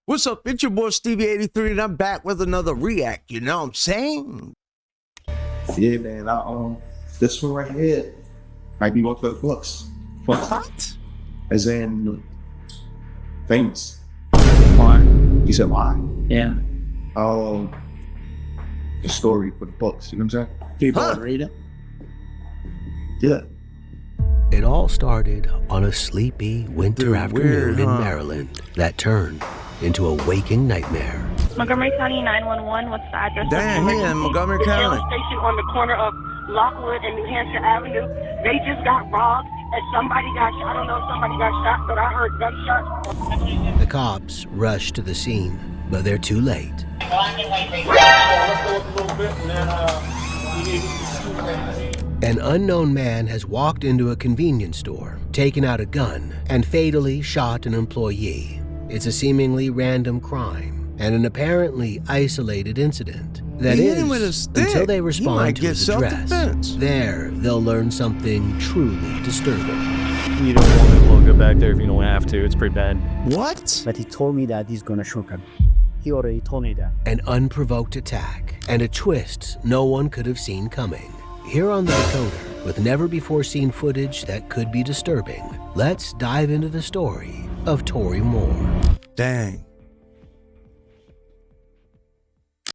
What's up? It's your boy Stevie83, and I'm back with another react. You know what I'm saying? Yeah, man. This one right here might be worth the books. What? As in famous. Why? You said why? Yeah. The story for the books. You know what I'm saying? People would read it. Yeah. It all started on a sleepy winter afternoon weird, in Maryland that turned into a waking nightmare. Montgomery County 911, what's the address? Damn, he in Montgomery the County. jail station on the corner of Lockwood and New Hampshire Avenue. They just got robbed and somebody got shot. I don't know if somebody got shot, but I heard gunshots. The cops rushed to the scene, but they're too late. An unknown man has walked into a convenience store, taken out a gun, and fatally shot an employee. It's a seemingly random crime and an apparently isolated incident. That He hit is, him with a stick. until they He respond might to get his address. self-defense. There, they'll learn something truly disturbing. You don't want to go back there if you don't have to. It's pretty bad. What? But he told me that he's gonna shoot him. He already told me that. An unprovoked attack and a twist no one could have seen coming. Here on the Decoder, with never-before-seen footage that could be disturbing, let's dive into the story of Tory Moore. Dang.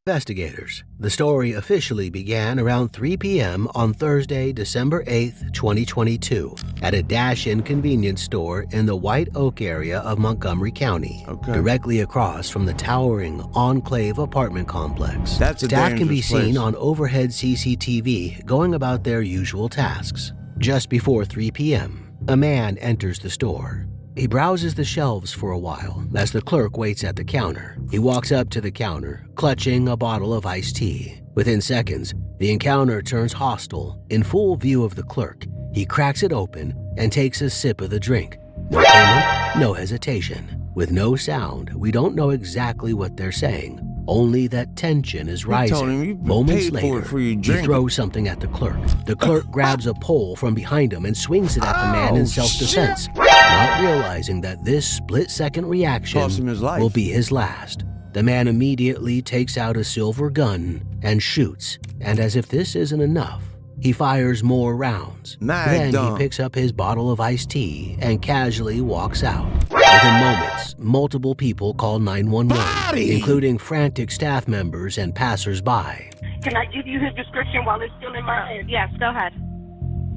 Investigators. The story officially began around 3 p.m. on Thursday, December 8th, 2022, at a dash-in convenience store in the White Oak area of Montgomery County, directly across from the towering Enclave apartment complex. That's a Staff can be dangerous place. seen on overhead CCTV going about their usual tasks. Just before 3 p.m., a man enters the store. He browses the shelves for a while as the clerk waits at the counter. He walks up to the counter, clutching a bottle of iced tea. Within seconds, the encounter turns hostile. In full view of the clerk, he cracks it open and takes a sip of the drink. No payment, no hesitation. With no sound, we don't know exactly what they're saying, only that tension is rising. told him you Moments paid for later, it for your he drink. throws something at the clerk. The clerk grabs a pole from behind him and swings it at the man in Oh, self-defense, not realizing that this split-second reaction Cost him his life. will be his last. The man immediately takes out a silver gun and shoots, and as if this isn't enough, he fires more rounds. Then he picks up his bottle of iced tea and casually walks out. Within moments, multiple people call 911, including frantic staff members and passers-by. Can I give you his description while it's still in my head? Yes, go ahead.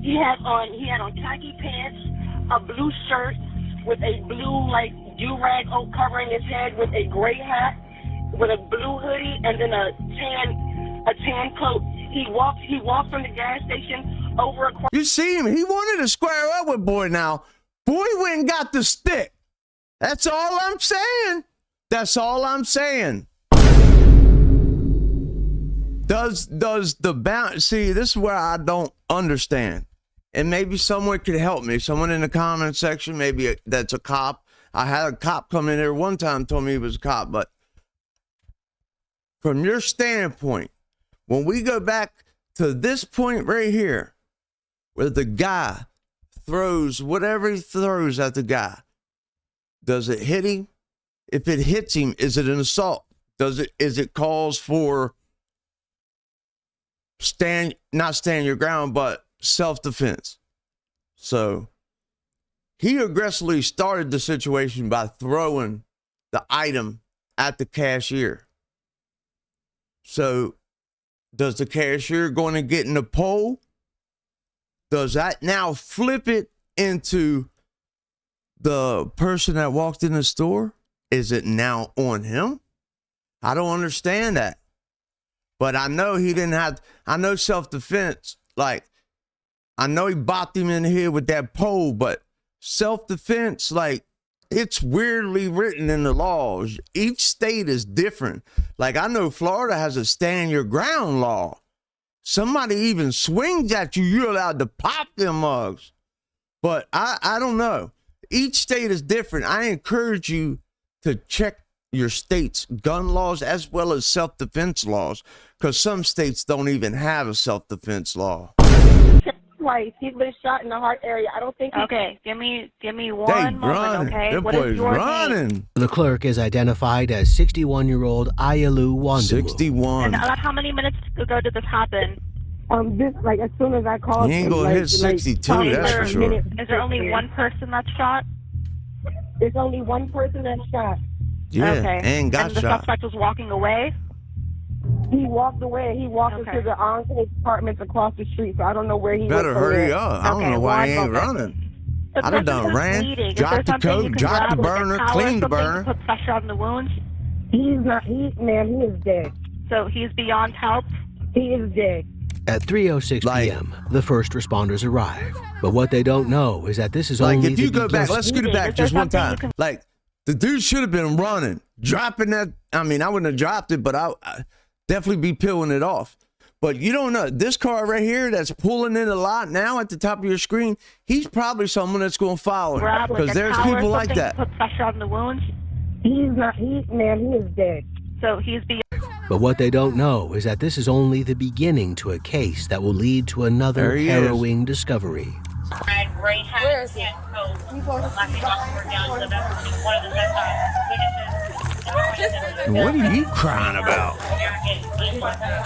He had on khaki pants, a blue shirt with a blue do-rag covering his head with a gray hat, with a blue hoodie, and then a tan coat. He walked from the gas station over across. You see him? He wanted to square up with boy now. Boy went and got the stick. That's all I'm saying. That's all I'm saying. Does the bounce? See, this is where I don't understand. And maybe someone could help me. Someone in the comment section, maybe that's a cop. I had a cop come in here one time, told me he was a cop. But from your standpoint, when we go back to this point right here, where the guy throws whatever he throws at the guy, does it hit him? If it hits him, is it an assault? Is it cause for not stand your ground, but self-defense? So he aggressively started the situation by throwing the item at the cashier. So does the cashier going to get in the pole? Does that now flip it into the person that walked in the store? Is it now on him? I don't understand that. But I know he didn't have, I know self-defense, like, I know he bopped him in here with that pole, but self-defense, like, it's weirdly written in the laws. Each state is different. Like, I know Florida has a stand your ground law. Somebody even swings at you, you're allowed to pop them mugs. But I don't know. Each state is different. I encourage you to check your state's gun laws as well as self-defense laws, because some states don't even have a self-defense law. twice. He's been shot in the heart area. I don't think. Okay, give me They one moment, running. okay? Them What is boys your name? running. The clerk is identified as 61-year-old Ayalu Wandamu. 61. And how many minutes ago did this happen? This like as soon as I called. He ain't him, gonna hit 62, probably that's for 30 sure. minutes. Is there only one person that's shot? There's only one person that's shot. Yeah, Okay. and got the shot. suspect was walking away? He walked away. He walked into the on-site apartments across the street. So I don't know where he Better went from hurry there. up. I don't know why he ain't running. The I done person ran, bleeding. Is dropped there the something you coat, can dropped the grab, like a burner, towel or cleaned the something burner. to put pressure on the wounds? He's not. He is dead. So he's beyond help? He is dead. At 3:06 p.m., the first responders arrive. But what they don't know is that this is Like, only if you the go back, beginning. let's scoot it back just one time. Like, the dude should have been running, dropping that. I mean, I wouldn't have dropped it, but I definitely be peeling it off. But you don't know. This car right here that's pulling in the lot now at the top of your screen, he's probably someone that's going to follow him. Grab, like, Because a there's towel or people like something that. to put pressure on the wounds? He's not. He is dead. So he's beyond. But what they don't know is that this is only the beginning to a case that will lead to another There he is. harrowing discovery. Where is he? What are you crying about?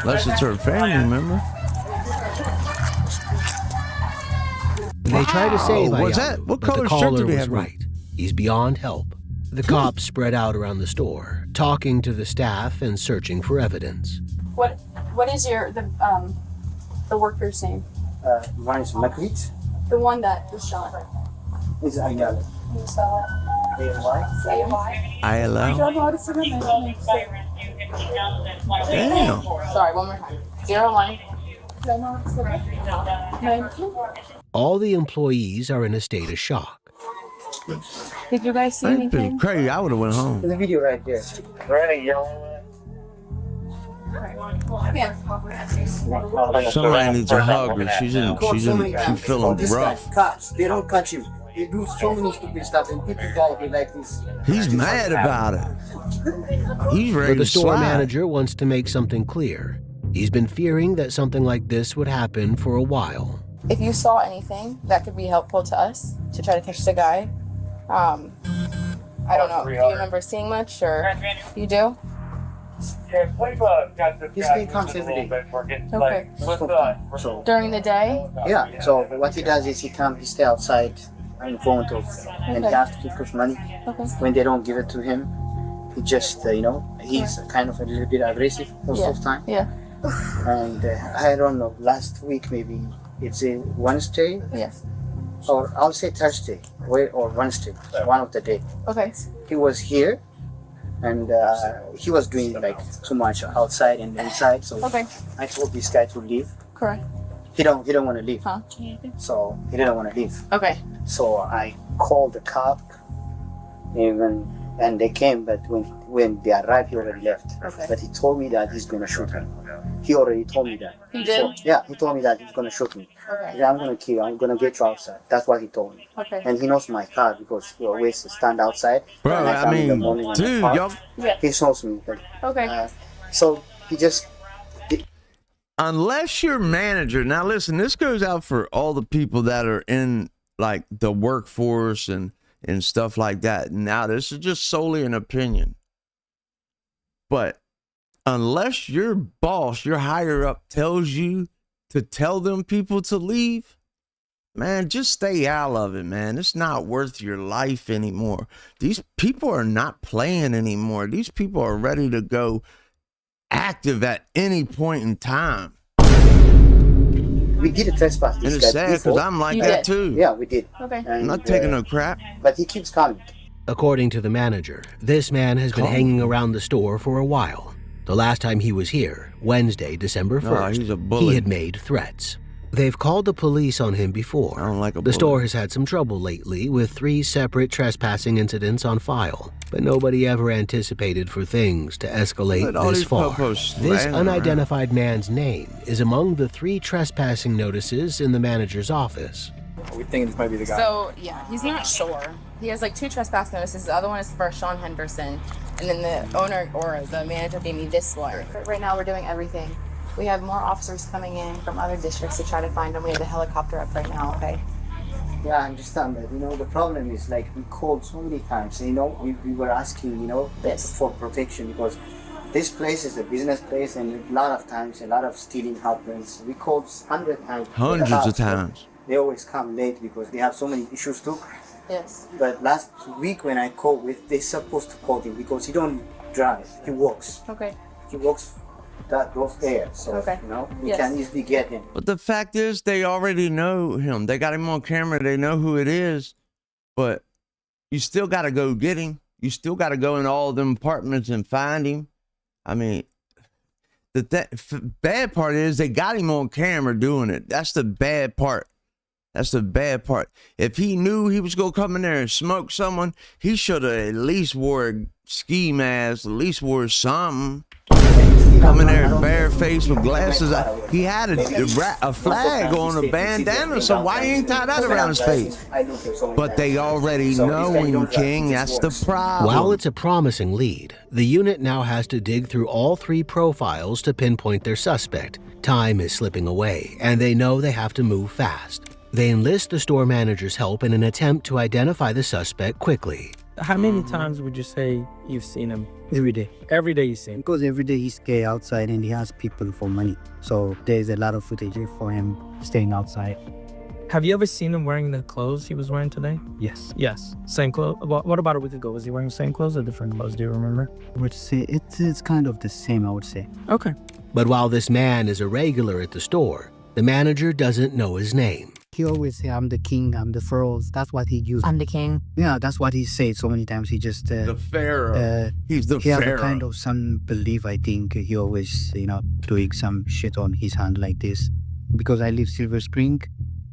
Unless it's her family member. They try to save what's Ayalu, that? What but the color shirt caller did he was have on? right. He's beyond help. The cops spread out around the store, talking to the staff and searching for evidence. What is the worker's name? One is Makrit. The one that was shot. Is Ayala. Can you spell it? A-Y. Say why. ILL. Damn. Sorry, one more time. 01. All the employees are in a state of shock. Did you guys see That's pretty anything? crazy. I would have went home. There's a video right there. Somebody needs a hug, but she's feeling This rough. guy, cops, they don't catch him. They do so many stupid stuff, and people die. They like this. He's mad about it. He's ready But the to store slide. manager wants to make something clear. He's been fearing that something like this would happen for a while. If you saw anything that could be helpful to us to try to catch the guy, I don't know. Do you remember seeing much, or you do? This guy comes every day. Okay. So During the day? yeah. So what he does is he comes, he stay outside in front of, and he asks people for money. Okay. When they don't give it to him, he just he's kind of a little bit aggressive most of the time. Yeah. And I don't know. Last week maybe it's a Wednesday, Yes. or I'll say Thursday or Wednesday, one of the day. Okay. He was here, and he was doing like too much outside and inside. So Okay. I told this guy to leave. Correct. He don't want to leave. Huh? So he didn't want to leave. Okay. So I called the cop, and they came. But when they arrived, he already left. Okay. But he told me that he's gonna shoot me. He already told me that. He did? So, yeah, he told me that he's gonna shoot me. Okay. Yeah, I'm gonna kill you. I'm gonna get you outside. That's what he told me. Okay. And he knows my car because he always stand outside. Bro, And I come in the mean, morning when I dude, park. y'all. Yeah. He knows me. But, Okay. so he just. Unless your manager, now listen, this goes out for all the people that are in like the workforce and stuff like that. Now, this is just solely an opinion. But unless your boss, your higher up tells you to tell them people to leave, man, just stay out of it, man. It's not worth your life anymore. These people are not playing anymore. These people are ready to go active at any point in time. We did a trespass. And This it's guy sad because before. I'm like You that did. too. Yeah, we did. Okay. And, I'm not taking no crap. But he keeps coming. According to the manager, this man has been Calm. hanging around the store for a while. The last time he was here, Wednesday, December 1st, he's a bully. he had made threats. They've called the police on him before. I don't like a The bully. store has had some trouble lately with 3 separate trespassing incidents on file, but nobody ever anticipated for things to escalate Look at all this these far. popos This laying unidentified man's name is among the 3 trespassing notices in the manager's office. We think this might be the guy. So, yeah, he's not sure. He has like 2 trespass notices. The other one is for Sean Henderson. And then the owner or the manager gave me this one. But right now we're doing everything We have more officers coming in from other districts to try to find him. We have the helicopter up right now, okay? Yeah, I understand that. The problem is like we called so many times. We were asking, Yes. for protection because this place is a business place, and a lot of times a lot of stealing happens. We called 100 times. Hundreds of times. They always come late because they have so many issues too. Yes. But last week when I called they're supposed to call him because he don't drive. He walks. Okay. He walks those areas. So, Okay. We Yes. can easily get him. But the fact is, they already know him. They got him on camera. They know who it is. But you still got to go get him. You still got to go in all them apartments and find him. I mean, the bad part is they got him on camera doing it. That's the bad part. That's the bad part. If he knew he was going to come in there and smoke someone, he should have at least wore a ski mask, at least wore something. Come in there barefaced with glasses. He had a flag on a bandana, so why ain't tie that around his face? But they already know him, King. That's the problem. While it's a promising lead, the unit now has to dig through all 3 profiles to pinpoint their suspect. Time is slipping away, and they know they have to move fast. They enlist the store manager's help in an attempt to identify the suspect quickly. How many times would you say you've seen him? Every day. Every day you see him? Because every day he's stay outside and he asks people for money. So there's a lot of footage for him staying outside. Have you ever seen him wearing the clothes he was wearing today? Yes. Yes. Same clothes? What about a week ago? Was he wearing the same clothes or different clothes? Do you remember? I would say it's kind of the same, I would say. Okay. But while this man is a regular at the store, the manager doesn't know his name. He always say, I'm the king, I'm the pharaoh. That's what he used. I'm the king. Yeah, that's what he said so many times. He just... the pharaoh. He's the he pharaoh. He has a kind of some belief, I think. He always, doing some shit on his hand like this. Because I live Silver Spring,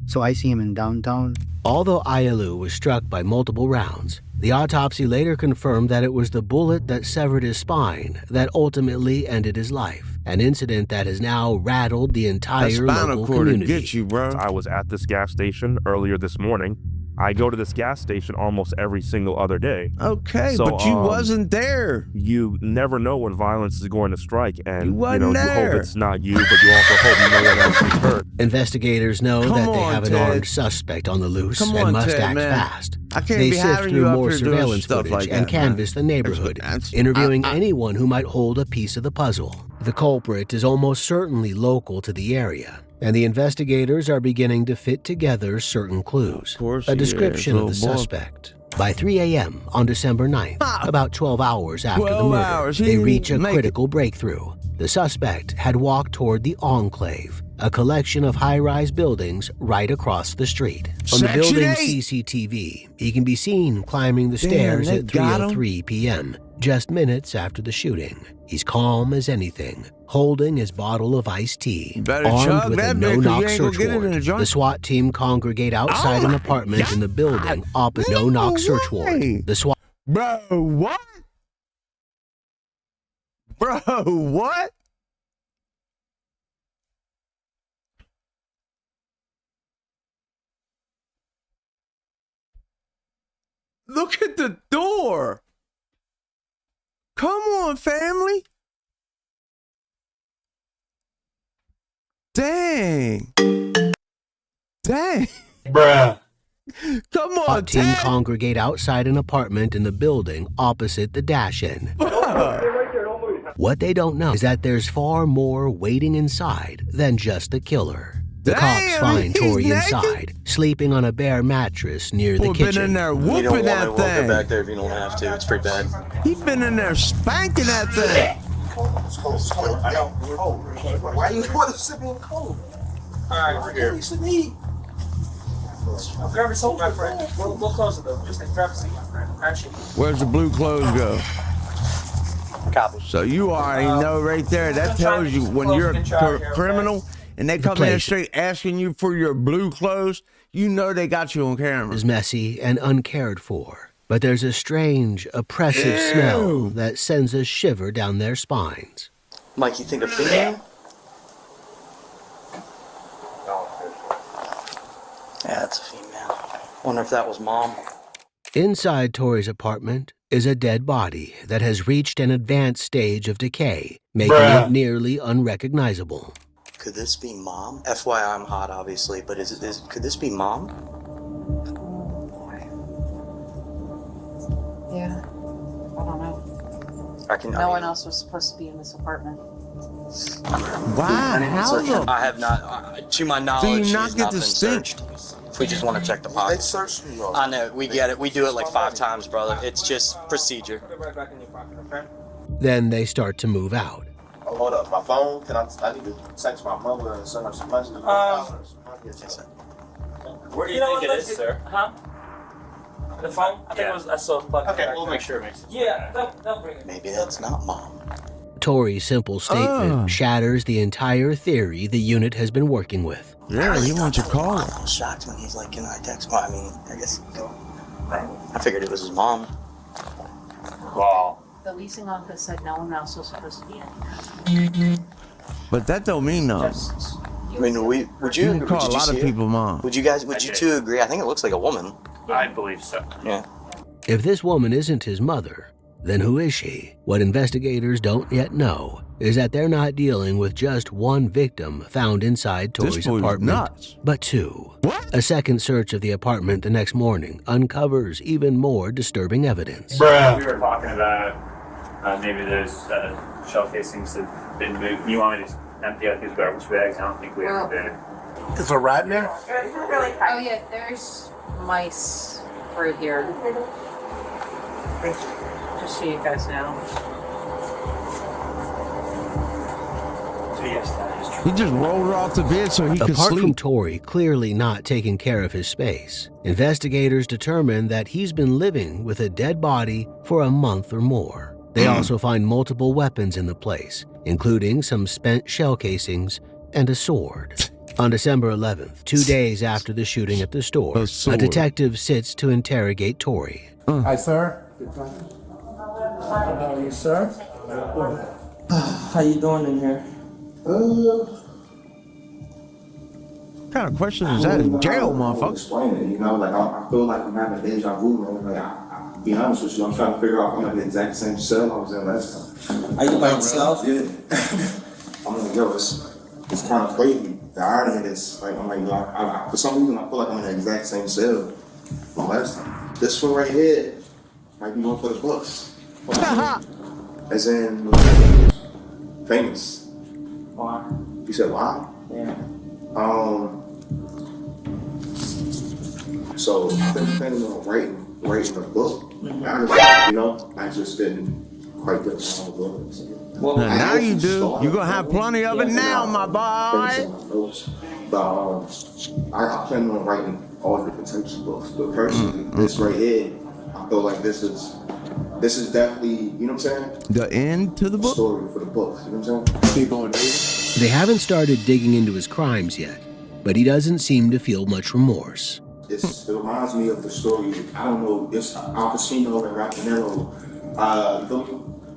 so I see him in downtown. Although Ayalu was struck by multiple rounds, the autopsy later confirmed that it was the bullet that severed his spine that ultimately ended his life, an incident that has now rattled the entire local community. Get you, bro. I was at this gas station earlier this morning. I go to this gas station almost every single other day. Okay, so, but you wasn't there. You never know when violence is going to strike, and you hope it's not you, but you also hope you know what else is hurt. Investigators know that they have an armed suspect on the loose and must act fast. They sift through more surveillance footage and canvass the neighborhood, interviewing anyone who might hold a piece of the puzzle. The culprit is almost certainly local to the area, and the investigators are beginning to fit together certain clues. A description of the suspect. By 3 a.m. on December 9th, about 12 hours after the murder, they reach a critical breakthrough. The suspect had walked toward the Enclave, a collection of high-rise buildings right across the street. On the building's CCTV, he can be seen climbing the stairs at 3:03 p.m., just minutes after the shooting. He's calm as anything, holding his bottle of iced tea, armed with a no-knock search warrant. The SWAT team congregate outside an apartment in the building opposite. No-knock search warrant. The SWAT... Bro, what? Bro, what? Look at the door. Come on, family. Dang. Dang. Bruh. Come on, team congregate outside an apartment in the building opposite the dash-in. What they don't know is that there's far more waiting inside than just the killer. The cops find Tori inside, sleeping on a bare mattress near the kitchen. Been in there whooping that thing. Go back there if you don't have to. It's pretty bad. He's been in there spanking that thing. It's cold. I know. It's cold. Why you want to sit in cold? All right, over here. You should need. Grab a seat, my friend. We'll close it though. Just grab a seat, my friend. Actually. Where's the blue clothes go? Copy. So you already know right there. That tells you when you're a criminal and they come in straight asking you for your blue clothes, you know they got you on camera. Is messy and uncared for, but there's a strange, oppressive smell that sends a shiver down their spines. Mike, you think a female? Yeah, it's a female. Wonder if that was mom. Inside Tori's apartment, is a dead body that has reached an advanced stage of decay, making it nearly unrecognizable. Could this be Mom? FYI, I'm hot, obviously, but could this be Mom? Yeah. I don't know. No one else was supposed to be in this apartment. Wow, how I have not, to my knowledge, she has not been searched. If we just want to check the pocket. They searched me. I know, we get it. We do it like 5 times, brother. It's just procedure. Put it right back in your pocket, okay? Then they start to move out. Oh, hold up, my phone. I need to text my mother and send her some messages. Where do you think it is, sir? Huh? The phone? I think it was. I saw it plugged. Okay, we'll make sure it makes sense. Yeah, they'll bring it. Maybe that's not Mom. Tori's simple statement shatters the entire theory the unit has been working with. Yeah, he wants your call. I was shocked when he's like, can I text Mom? I mean, I guess I figured it was his mom. Wow. The leasing office said no one else was supposed to be in. But that don't mean no. I mean, would you can call a lot of people Mom. Would you two agree? I think it looks like a woman. I believe so. Yeah. If this woman isn't his mother, then who is she? What investigators don't yet know is that they're not dealing with just one victim found inside Tori's apartment, nuts. but 2. What? A second search of the apartment the next morning uncovers even more disturbing evidence. We were talking about maybe there's shell casings that have been moved. You want me to empty out these garbage bags? I don't think we ever did. Is a rat in there? Oh yeah, there's mice through here. Just so you guys know. So yes, that is He true. just rolled her off the bed so he could Apart from sleep. Tori clearly not taking care of his space, investigators determine that he's been living with a dead body for a month or more. They also find multiple weapons in the place, including some spent shell casings and a sword. On December 11th, 2 days after the shooting at the store, a detective sits to interrogate Tori. Hi, sir. How are you, sir? How you doing in here? What kind of question is that in jail, motherfucker? Explain it, you know, like I feel like I'm having deja vu, man. Like I'll be honest with you, I'm trying to figure out if I'm in the exact same cell I was in last time. Are you by yourself? Yeah. I'm like, yo, it's kind of crazy. The irony of this, like, I'm like, yo, I for some reason I feel like I'm in the exact same cell from last time. This one right here might be one for the books. As in, famous. Why? You said why? Yeah. So I've been planning on writing a book. Honestly, you know, I just didn't quite get around to doing it. Well, now you do. You're gonna have plenty of it now, my boy. But I plan on writing all different types of books. But personally, this right here, I feel like this is definitely, you know what I'm saying? The end to the book? Story for the book, you know what I'm saying? Keep going, baby. They haven't started digging into his crimes yet, but he doesn't seem to feel much remorse. It reminds me of the story, I don't know, it's Al Pacino and Rapinero,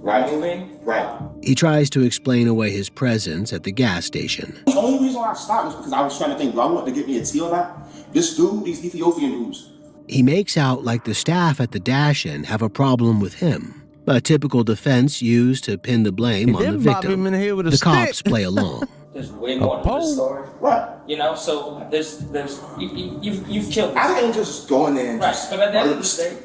right? He tries to explain away his presence at the gas station. The only reason why I stopped was because I was trying to think, do I want to get me a tea or not? This dude, these Ethiopian dudes. He makes out like the staff at the dash-in have a problem with him, a typical defense used to pin the blame on the victim. The cops play along. There's way more to this story. What? You know, so you've killed. I didn't just go in there and right, but at the end of the day,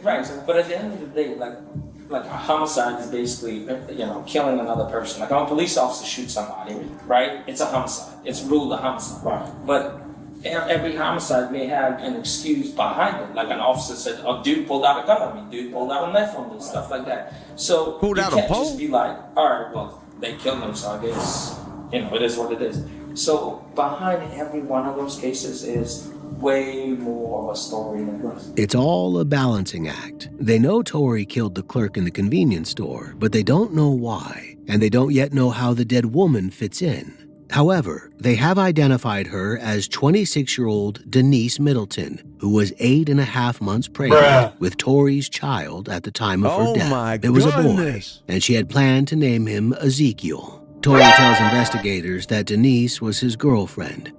but at the end of the day, like a homicide is basically, you know, killing another person. Like when a police officer shoots somebody, right? It's a homicide. It's ruled a homicide. Right. But every homicide may have an excuse behind it. Like an officer said, "Oh, dude pulled out a gun on me. Dude pulled out a knife on me," stuff like that. So you can't just be like, "All right, well, they killed him, so I guess, you know, it is what it is." So behind every one of those cases is way more of a story than this. It's all a balancing act. They know Tori killed the clerk in the convenience store, but they don't know why, and they don't yet know how the dead woman fits in. However, they have identified her as 26-year-old Denise Middleton, who was 8.5 months pregnant with Tori's child at the time of her death. It was a boy, and she had planned to name him Ezekiel. Tori tells investigators that Denise was his girlfriend.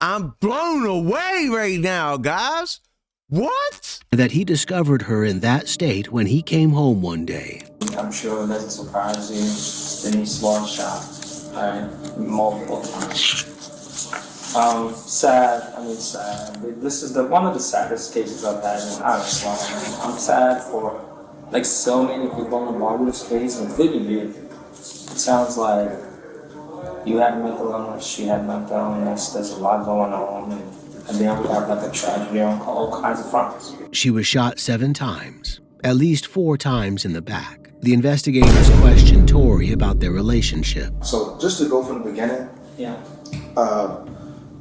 I'm blown away right now, guys. What? That he discovered her in that state when he came home one day. I'm sure it doesn't surprise you. Denise was shot, multiple times. Sad. This is one of the saddest cases I've had in Ireland. I'm sad for like so many people involved with this case, including you. It sounds like you had mental illness, she had mental illness. There's a lot going on, and then we have like a tragedy on all kinds of fronts. She was shot 7 times, at least 4 times in the back. The investigators questioned Tori about their relationship. So just to go from the beginning,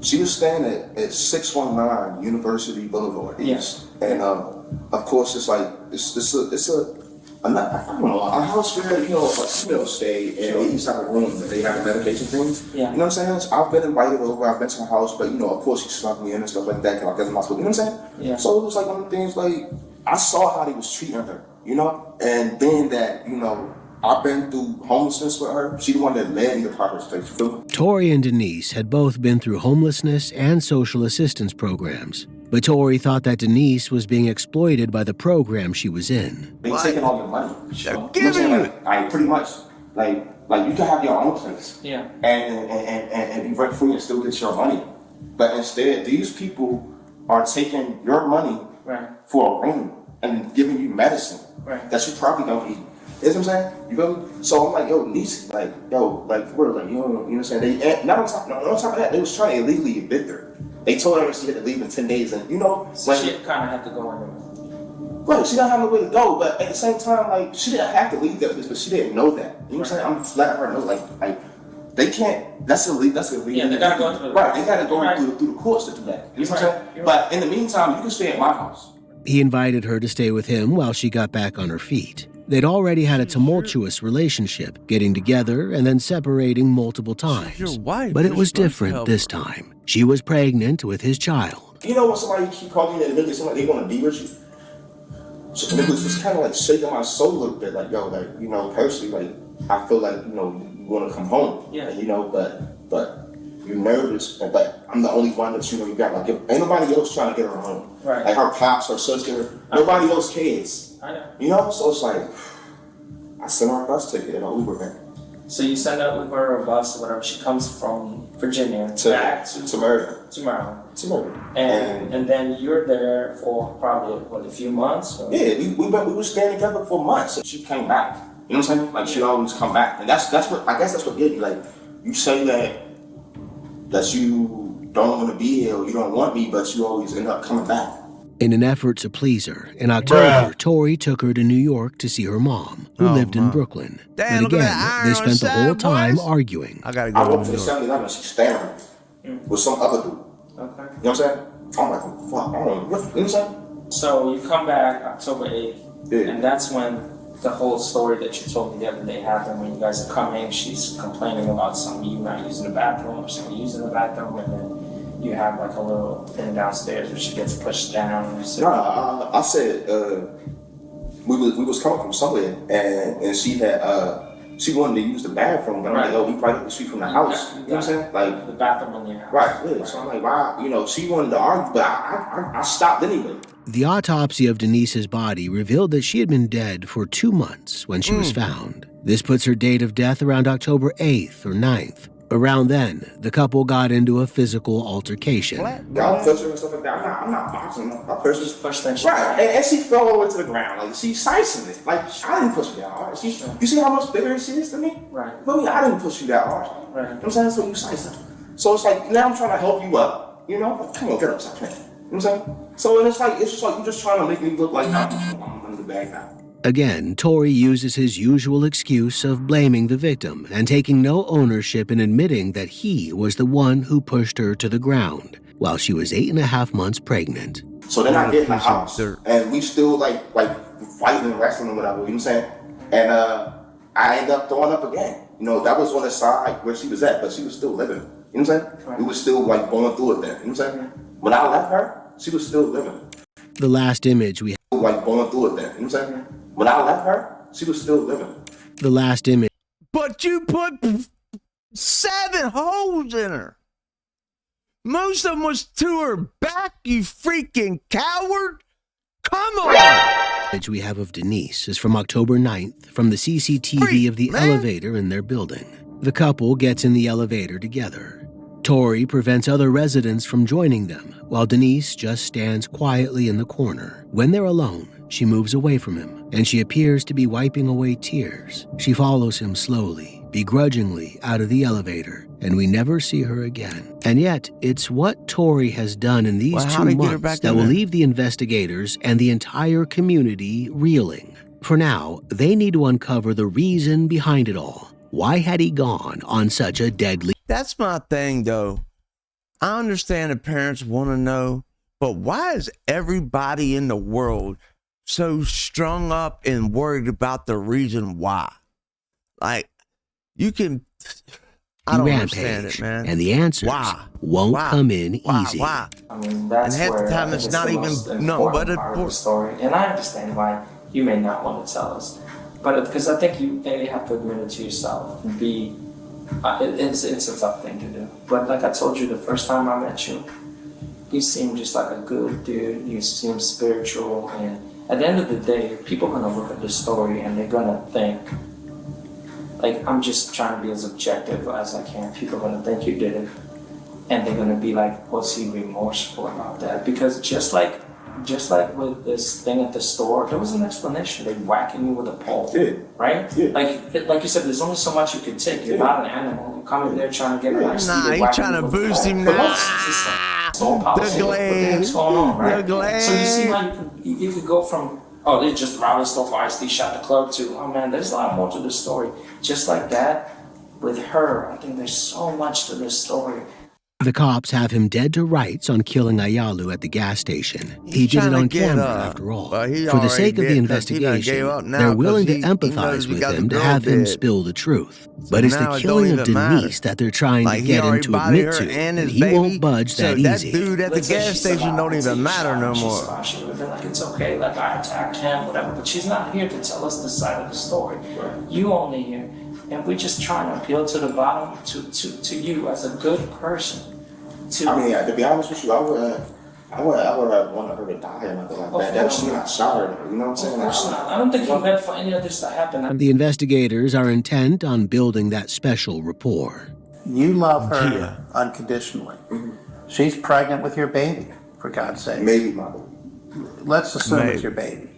she was staying at 619 University Boulevard East, and of course it's like a house where females stay and they each have a room that they have the medication things. You know what I'm saying? So I've been invited over, I've been to her house, but of course she snuck me in and stuff like that. Cause that's my school. You know what I'm saying? So it was like one of the things like I saw how they was treating her, and being that I've been through homelessness with her. She the one that led me to Proper Space. Tori and Denise had both been through homelessness and social assistance programs. But Tori thought that Denise was being exploited by the program she was in. They taking all your money. Pretty much. Like you can have your own place. And be rent free and still get your money. But instead, these people are taking your money for a room and giving you medicine that you probably don't eat. You know what I'm saying? You feel me? So I'm like, yo, Niecy, for real, you know what I'm saying? They, not on top of that, they was trying to illegally evict her. They told her she had to leave in 10 days, and so she kind of had to go anyway. Right, she didn't have nowhere to go, but at the same time, she didn't have to leave that place, but she didn't know that. You know what I'm saying? I'm just letting her know, they can't. That's illegal. That's illegal. Yeah, they gotta go through They gotta go through the courts to do that. You know what I'm saying? But in the meantime, you can stay at my house. He invited her to stay with him while she got back on her feet. They'd already had a tumultuous relationship, getting together and then separating multiple times. Your wife. But it was different this time. She was pregnant with his child. You know when somebody keep calling you that somebody they want to be with you? So it was just kind of shaking my soul a little bit, personally, I feel like, you want to come home. But you're nervous, but I'm the only one that, you got, ain't nobody else trying to get her home. Right. Like her pops, her sister, nobody else cares. I know. So it's like, I sent her a bus ticket and an Uber van. So you send her Uber or a bus or whatever, she comes from Virginia back to Maryland. To Maryland. And then you're there for probably, a few months? Or? Yeah, we were staying together for months, and she came back. You know what I'm saying? She'd always come back. And that's what, I guess that's what did me. You say that you don't want to be here or you don't want me, but you always end up coming back. In an effort to please her, in October, Tori took her to New York to see her mom, who lived in Brooklyn. Damn, but again, they spent the whole time arguing. I gotta go. I went to the 7-Eleven and she's staring with some other dude. Okay. You know what I'm saying? I'm like, fuck, I don't know. You know what I'm saying? So you come back October 8th, and that's when the whole story that you told me the other day happened. When you guys are coming, she's complaining about something, you not using the bathroom or something using the bathroom, and then you have a little thing downstairs where she gets pushed down. I said we was coming from somewhere, and she had she wanted to use the bathroom, but I'm like, we probably the street from the house. You know what I'm saying? The bathroom in your house. Right, yeah. So I'm like, why? She wanted to argue, but I stopped anyway. The autopsy of Denise's body revealed that she had been dead for 2 months when she was found. This puts her date of death around October 8th or 9th. Around then, the couple got into a physical altercation. I'm filtering and stuff like that. I'm not boxing. My person just pushed that shit. Right, and she fell all the way to the ground. She's slicing it. I didn't push her that hard. You see how much bigger she is than me? Right. But I didn't push you that hard. Right. You know what I'm saying? So you slice it. So it's now I'm trying to help you up. Come on, get up, stop playing. You know what I'm saying? So it's just like you're just trying to make me look like I'm under the bag now. Again, Tori uses his usual excuse of blaming the victim and taking no ownership in admitting that he was the one who pushed her to the ground while she was 8.5 months pregnant. So then I get in the house, and we still like fighting and wrestling and whatever, you know what I'm saying? And I end up throwing up again. That was on the side where she was at, but she was still living. You know what I'm saying? Right. We were still going through it then. You know what I'm saying? When I left her, she was still living. The last image we going through it then. You know what I'm saying? When I left her, she was still living. The last image. But you put 7 holes in her. Most of them was to her back, you freaking coward. Come on. Image we have of Denise is from October 9th from the CCTV of the elevator in their building. The couple gets in the elevator together. Tori prevents other residents from joining them, while Denise just stands quietly in the corner. When they're alone, she moves away from him, and she appears to be wiping away tears. She follows him slowly, begrudgingly out of the elevator, and we never see her again. And yet, it's what Tori has done in these 2 months that will leave the investigators and the entire community reeling. For now, they need to uncover the reason behind it all. Why had he gone on such a deadly... That's my thing, though. I understand the parents want to know, but why is everybody in the world so strung up and worried about the reason why? Like, you can... I don't understand it, man. And the answers won't come in easy. Why? I mean, that's and half where the time it's not even part of the story. And I understand why you may not want to tell us, but because I think you have to admit it to yourself. And B, it's a tough thing to do. But like I told you the first time I met you, you seem just like a good dude. You seem spiritual, and at the end of the day, people are gonna look at the story and they're gonna think, like, I'm just trying to be as objective as I can. People are gonna think you did it, and they're gonna be like, was he remorseful about that? Because just like with this thing at the store, there was an explanation. They whacking you with a pole, right? Yeah. Like you said, there's only so much you can take. You're not an animal. You come in there trying to get a nice. Nah, you trying to boost him now. The glade. What's going on, right? The glade. So you see how you could go from, oh, they just robbed the store for iced tea, shot the clerk too. Oh man, there's a lot more to the story. Just like that, with her, I think there's so much to this story. The cops have him dead to rights on killing Ayalu at the gas station. He did it on camera, after all. For the sake of the investigation, they're willing to empathize with him to have him spill the truth. But it's the killing of Denise that they're trying to get him to admit to, and he won't budge that easy. That dude at the gas station don't even matter no more. She would have been like, it's okay, like I attacked him, whatever. But she's not here to tell us the side of the story. You only here. And we're just trying to appeal to the bottom, to you as a good person. I mean, to be honest with you, I would have wanted her to die or nothing like that. That she not shot her, you know what I'm saying? Of course not. I don't think you meant for any of this to happen. The investigators are intent on building that special rapport. You love her unconditionally. Mm-hmm. She's pregnant with your baby, for God's sake. Maybe my baby. Let's assume it's your baby.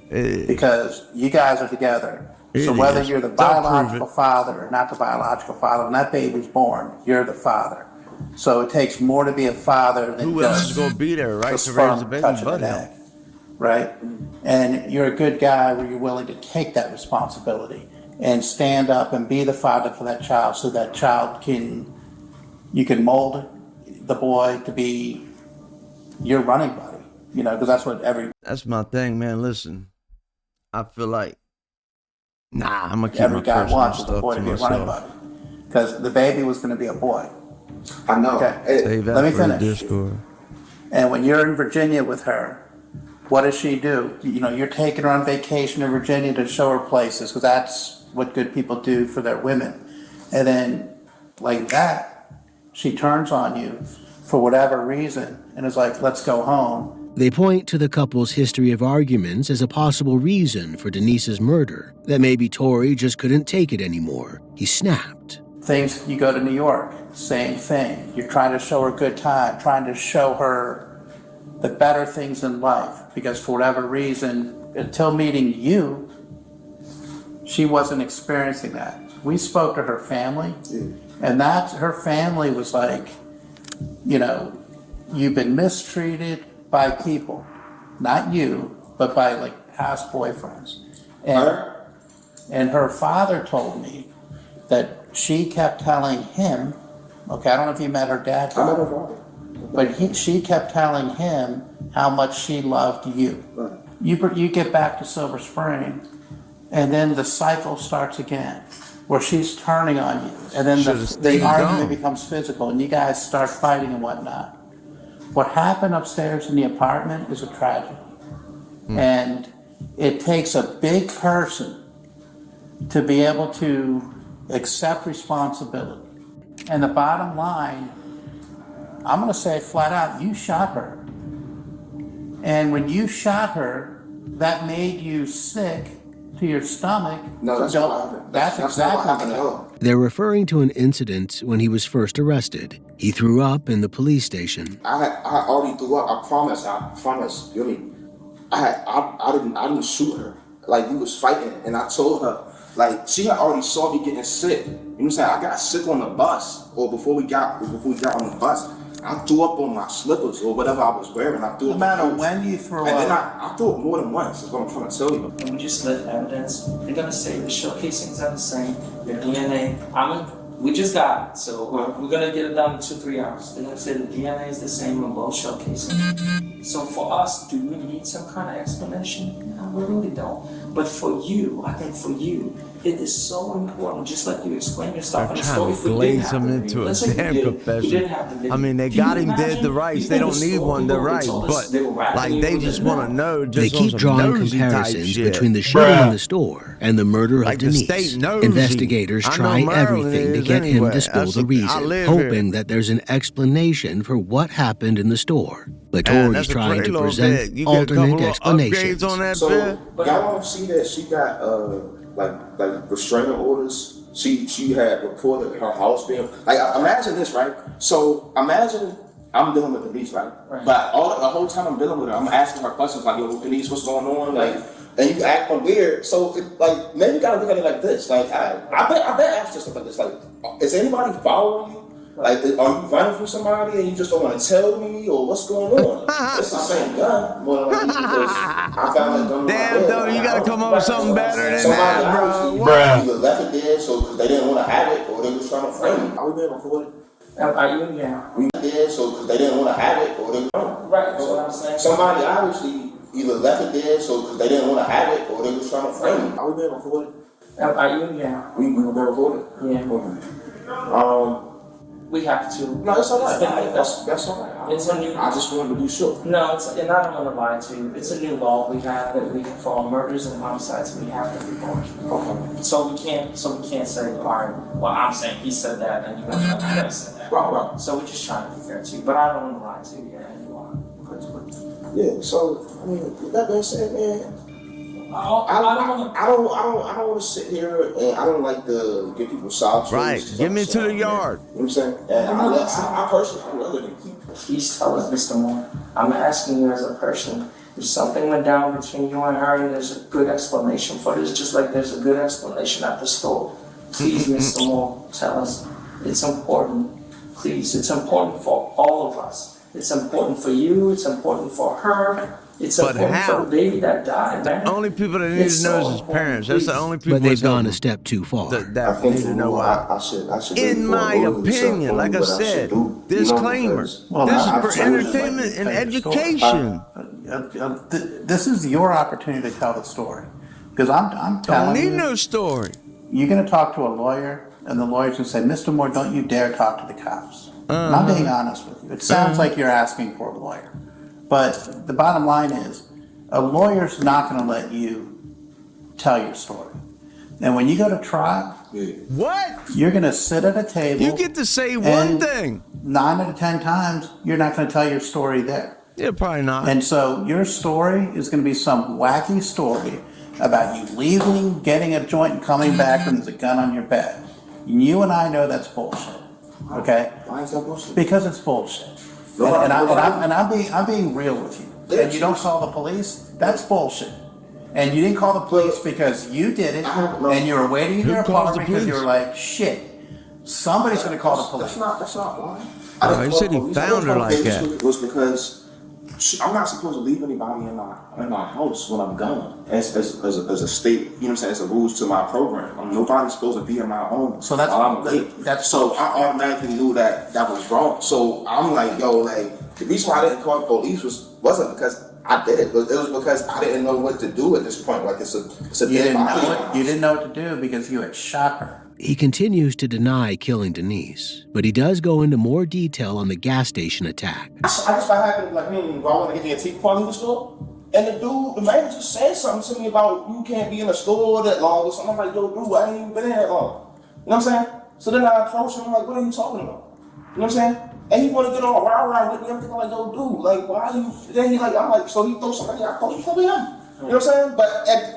Because you guys are together. So whether you're the biological father or not the biological father, when that baby's born, you're the father. So it takes more to be a father than who else is going to be there, right? To raise the baby, but him, right? And you're a good guy where you're willing to take that responsibility and stand up and be the father for that child, so that child you can mold the boy to be your running buddy, you know, because that's what That's my thing, man. Listen, I feel like, I'm gonna keep every guy wants the boy to be a running buddy, because the baby was going to be a boy. I know. Okay. Let me finish. And when you're in Virginia with her, what does she do? You know, you're taking her on vacation in Virginia to show her places, because that's what good people do for their women. And then, like that, she turns on you for whatever reason and is like, let's go home. They point to the couple's history of arguments as a possible reason for Denise's murder, that maybe Tori just couldn't take it anymore. He snapped. Things, you go to New York, same thing. You're trying to show her a good time, trying to show her the better things in life, because for whatever reason, until meeting you, she wasn't experiencing that. We spoke to her family, and her family was like, you know, you've been mistreated by people, not you, but by like past boyfriends. And her father told me that she kept telling him, okay, I don't know if you met her dad, I met her father, but she kept telling him how much she loved you. Right. You get back to Silver Spring, and then the cycle starts again, where she's turning on you, and then the argument becomes physical, and you guys start fighting and whatnot. What happened upstairs in the apartment is a tragedy, and it takes a big person to be able to accept responsibility. And the bottom line, I'm going to say flat out, you shot her. And when you shot her, that made you sick to your stomach. No, that's not what happened. That's exactly not what happened at all. They're referring to an incident when he was first arrested. He threw up in the police station. I already threw up. I promise. You hear me? I didn't shoot her. Like, we was fighting, and I told her, like, she had already saw me getting sick. You know what I'm saying? I got sick on the bus, or before we got on the bus. I threw up on my slippers or whatever I was wearing. I threw up. No matter when you threw and up. then I threw up more than once, is what I'm trying to tell you. And we just let evidence. They're gonna say the shell casings are the same, your DNA. We just got it, so we're gonna get it done in 2-3 hours. They're gonna say the DNA is the same on both shell casings. So for us, do we need some kind of explanation? No, we really don't. But for you, I think for you, it is so important, just like you explain your stuff in the story. Trying to glaze him into a damn confession. I mean, they got him dead to rights. They don't need one to right, but like they just want to know. They Just keep drawing comparisons between the shooting in the store and the murder of Like the Denise. state knows Investigators him. I know try Maryland everything to is get him anyway. to spill That's the I reason, live hoping here. that there's an explanation for what happened in the store. But Man, Tori's that's a trying great to little present bit. You get a couple alternate of explanations. upgrades on that So bit. y'all don't see that she got like restraining orders. She had reported her house being like. Imagine this, right? So imagine I'm dealing with Denise, right? But the whole time I'm dealing with her, I'm asking her questions like, "Yo, Denise, what's going on?" Like, and you acting weird. So like, maybe you gotta look at it like this. Like, I bet ask stuff like this. Like, is anybody following you? Like, are you running from somebody and you just don't want to tell me, or what's going on? It's the same gun, more than likely, because I found that gun. Damn, though, you gotta come up with something better than Somebody that, bro. obviously either left it there so because they didn't want to have it, or they was trying to frame it. Are we being recorded? Are you in there? We there so because they didn't want to have it, or they Right, that's what I'm saying. somebody obviously either left it there so because they didn't want to have it, or they was trying to frame it. Are we being recorded? Are you in there? We gonna be recorded? Yeah. We have to. No, it's all right. That's all right. It's a new. I just wanted to be sure. No, and I don't want to lie to you. It's a new law we have that we, for all murders and homicides, we have to report. Okay. So we can't say, all right, well, I'm saying he said that, and you guys never said that. Right. So we're just trying to be fair to you, but I don't want to lie to you. Yeah, you are. Yeah. So I mean, with that being said, man. I don't want to sit here and I don't like to give people sob Right, get me to the yard. You know what I'm saying? And I personally, I really do. Please tell us, Mr. Moore. I'm asking you as a person, if something went down between you and her and there's a good explanation for this, just like there's a good explanation at the store, please, Mr. Moore, tell us. It's important. Please, it's important for all of us. It's important for you, it's important for her. It's important for the baby that died, man. The only people that need to know is his parents. That's the only people. But they've gone a step too far. That need to know why. I should In my opinion, like I said, disclaimer. This is for entertainment and education. This is your opportunity to tell the story. Because I'm telling you. Don't need no story. You're going to talk to a lawyer, and the lawyer's going to say, Mr. Moore, don't you dare talk to the cops. And I'm being honest with you. It sounds like you're asking for a lawyer. But the bottom line is, a lawyer's not going to let you tell your story. And when you go to trial, what? You're going to sit at a table. You get to say one thing. 9 out of 10 times, you're not going to tell your story there. Yeah, probably not. And so your story is going to be some wacky story about you leaving, getting a joint, and coming back when there's a gun on your bed. You and I know that's bullshit. Okay? Why is that bullshit? Because it's bullshit. And I'm being real with you. And you don't call the police, that's bullshit. And you didn't call the police because you did it, and you were waiting in your apartment because you were like, shit, somebody's going to call the police. That's not why. He said he found her like that. It was because I'm not supposed to leave anybody in my house when I'm gone. As a state, you know what I'm saying? It's a rules to my program. Nobody's supposed to be in my home. So that's while I'm late. So I automatically knew that was wrong. So I'm like, yo, like the reason why I didn't call the police wasn't because I did it. It was because I didn't know what to do at this point. Like it's a you dead body. You didn't know what to do because you had shot her. He continues to deny killing Denise, but he does go into more detail on the gas station attack. I just got happened like, do I want to get the antique part in the store? And the man just said something to me about you can't be in the store that long or something. I'm like, yo, dude, I ain't even been in that long. You know what I'm saying? So then I approached him, I'm like, what are you talking about? You know what I'm saying? And he want to get all rah-rah with me. I'm thinking like, yo, dude, like, why you? Then he like, I'm like, so he throw somebody. I thought he threw him. You know what I'm saying? But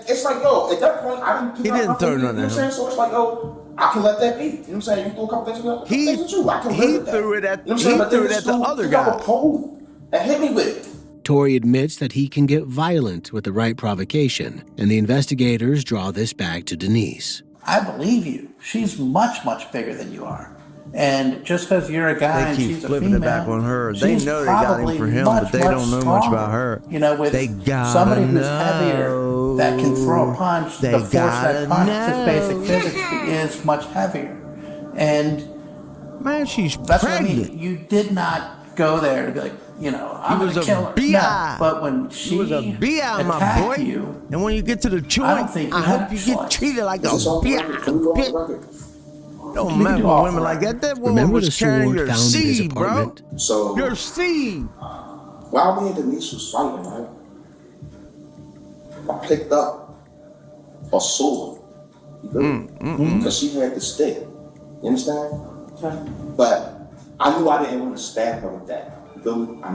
it's like, yo, at that point, I didn't pick up nothing. You know what I'm saying? So it's like, yo, I can let that be. You know what I'm saying? You threw a couple things with me. I can live with that. Threw it at, you know what I'm saying? he threw it at the other guy. Got a pole and hit me with it. Tory admits that he can get violent with the right provocation, and the investigators draw this back to Denise. I believe you. She's much, much bigger than you are. And just because you're a guy and she's a female, flipping it back on her. They know they got him for him, but they don't know much about her. You know, with somebody who's heavier that can throw a punch, the force that punch, just basic physics, is much heavier. And man, she's that's pregnant. what I mean. You did not go there to be like, you know, I'm going to kill her. No, but when she was a BI, my boy. You, and when you get to the joint, I hope you get treated like a BI. Don't mess with women like that. That woman was carrying your seed, bro. So your seed. While me and Denise was fighting, right, I picked up a sword. Because she had the stick. You understand? Okay. But I knew I didn't want to stab her with that. You feel me? I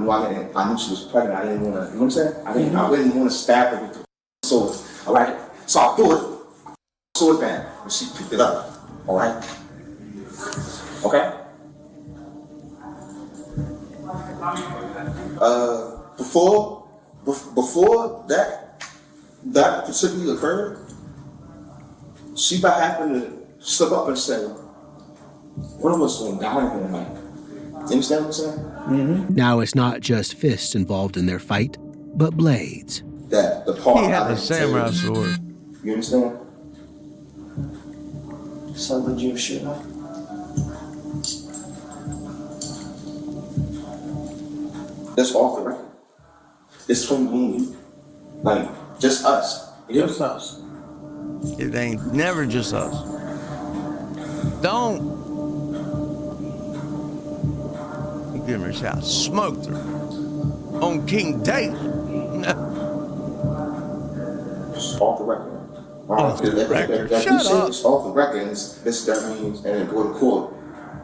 knew she was pregnant. I didn't want to, you know what I'm saying? I didn't want to stab her with the sword. All right? So I threw it. Sword down. And she picked it up. All right? Okay? Before that particularly occurred, she by happened to slip up and say, "One of us gonna die here tonight." You understand what I'm saying? Mm-hmm. Now it's not just fists involved in their fight, but blades. That the part he had the samurai sword. You understand? So did you shoot her? That's off the record. It's from me, like just us. Just us. It ain't never just us. Don't. You give her a shot. Smoked her on King David. It's off the record. Off the record. Shut up. It's off the record. That means, and then go to court,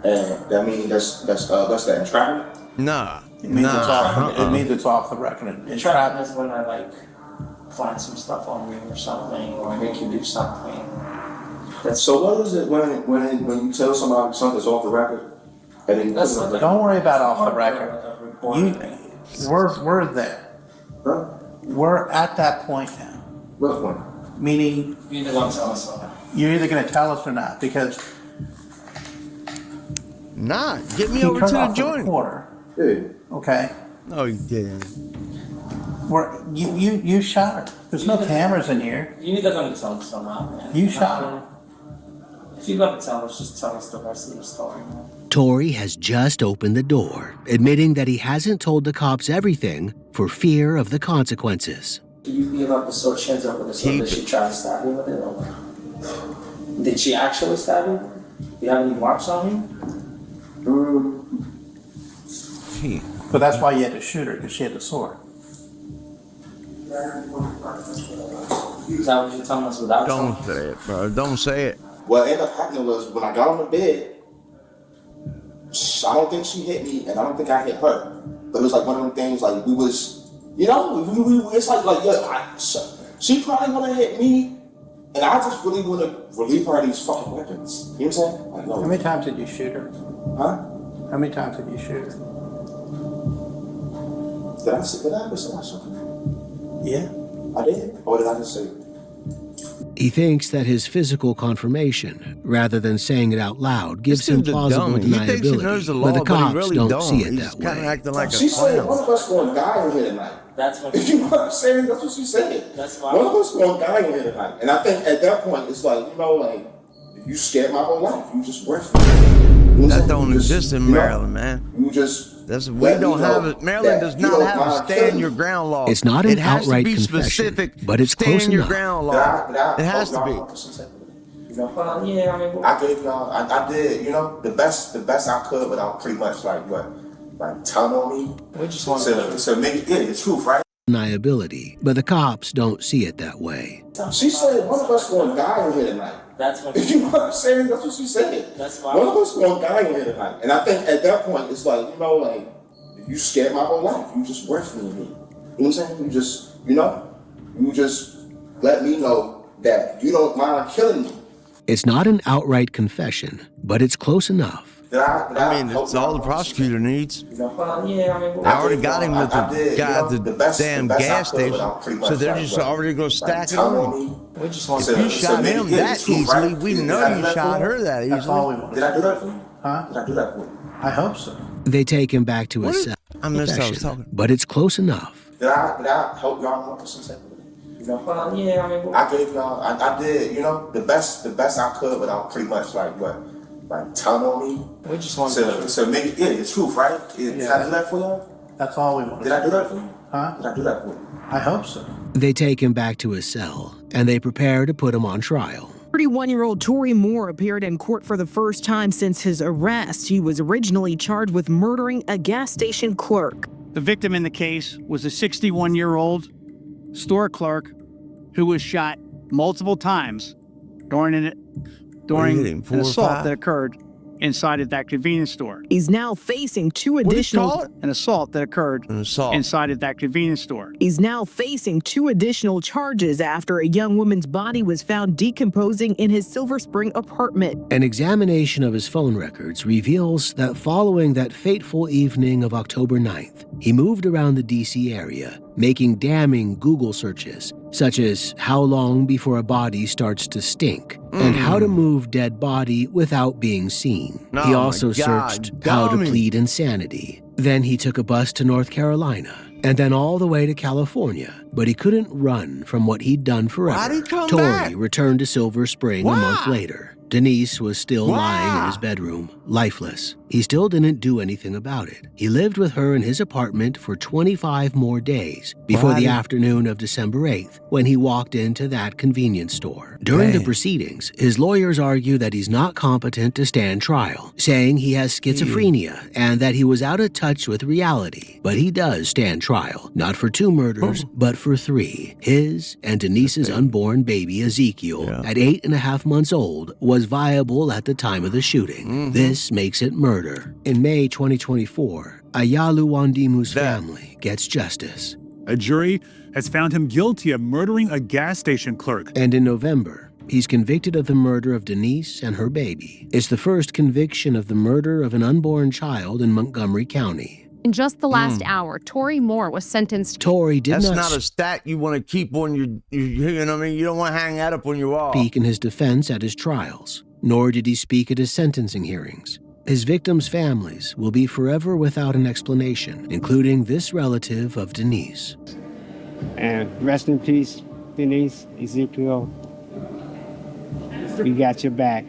and that means that's that entrapment. Nah. It means it's off. It means it's off the record. Entrapment is when I like plan some stuff on you or something, or make you do something. So what is it when you tell somebody something's off the record? And then don't worry about off the record. We're there. Huh? We're at that point now. What point? Meaning you're either going to tell us or you're either going to tell us or not, because nah, get me over to the joint. Okay. No, you didn't. You shot her. There's no cameras in here. You're either going to tell us or not, man. You shot her. If you're going to tell us, just tell us the rest of the story, man. Tory has just opened the door, admitting that he hasn't told the cops everything for fear of the consequences. Do you give up the sword sheds over the sword? Did she try to stab you with it? Or did she actually stab you? Do you have any marks on you? But that's why you had to shoot her, because she had the sword. Is that what you're telling us without Don't say it, bro. Don't say it. What ended up happening was when I got on the bed, I don't think she hit me, and I don't think I hit her. But it was like one of them things, like we was, you know, it's like yeah, she probably want to hit me, and I just really want to relieve her of these fucking weapons. You know what I'm saying? Like, no. How many times did you shoot her? Huh? How many times did you shoot her? Did I ever say I shot her? Yeah. I did. Or did I just say? He thinks that his physical confirmation, rather than saying it out loud, gives him plausible deniability, but the cops don't see it that way. Acting like she said one of us going to die in here tonight. That's what you know what I'm saying? That's what she said. That's why one of us going to die in here tonight. And I think at that point it's like, you know, like you scared my whole life. You just rushed me. That don't exist in Maryland, man. You just we don't have it. Maryland does not have a stand your ground law. It's not an outright confession, specific, but it's close your enough. ground law. It has to be. You know, yeah, I mean, I gave y'all, I did, you know, the best I could without pretty much like telling on me. We just want to make it, the truth, right? Deniability, but the cops don't see it that way. She said one of us going to die in here tonight. That's what You know what I'm saying? That's what she said. That's why. One of us gonna die in here tonight. And I think at that point, it's like, you know, like, you scared my whole life. You just worse than me. You know what I'm saying? You just, you just let me know that you don't mind killing me. It's not an outright confession, but it's close enough. I mean, it's all the prosecutor needs. Well, yeah, I mean, They already got him with the guy at the damn gas station, so they're just already going to stack it on him. we just want If you shot him that easily, we know you shot her that That's all we easily. want. Did I do that for you? Huh? Did I do that for you? I hope so. They take him back to his cell. I missed I was Confession, talking. but it's close enough. Did I help y'all more some type of way? Well, yeah, I mean, I gave y'all, I did, the best I could without pretty much telling on me. we just want So maybe, the truth, right? Did I do that for y'all? That's all we want. Did I do that for you? Huh? Did I do that for you? I hope so. They take him back to his cell, and they prepare to put him on trial. 31-year-old Tory Moore appeared in court for the first time since his arrest. He was originally charged with murdering a gas station clerk. The victim in the case was a 61-year-old store clerk who was shot multiple times during an assault that occurred inside of that convenience store. He's now facing two additional... An assault that occurred inside of that convenience store. He's now facing 2 additional charges after a young woman's body was found decomposing in his Silver Spring apartment. An examination of his phone records reveals that following that fateful evening of October 9th, he moved around the D.C. area, making damning Google searches, such as how long before a body starts to stink, and how to move dead body without being seen. He also searched how to plead insanity. Then he took a bus to North Carolina, and then all the way to California, but he couldn't run from what he'd done forever. Why'd he come Tory back? returned to Silver Spring a month later. Denise was still lying in his bedroom, lifeless. He still didn't do anything about it. He lived with her in his apartment for 25 more days before the afternoon of December 8th, when he walked into that convenience store. During the proceedings, his lawyers argue that he's not competent to stand trial, saying he has schizophrenia and that he was out of touch with reality. But he does stand trial, not for 2 murders, but for 3. His and Denise's unborn baby, Ezekiel, at 8.5 months old, was viable at the time of the shooting. This makes it murder. In May 2024, Ayalu Wandimu's family gets justice. A jury has found him guilty of murdering a gas station clerk. And in November, he's convicted of the murder of Denise and her baby. It's the first conviction of the murder of an unborn child in Montgomery County. In just the last hour, Tory Moore was sentenced. Tory did That's not not a stat you want to keep on your, you know what I mean? You don't want to hang that up on your wall. speak in his defense at his trials, nor did he speak at his sentencing hearings. His victims' families will be forever without an explanation, including this relative of Denise. And rest in peace, Denise, Ezekiel. We got your back.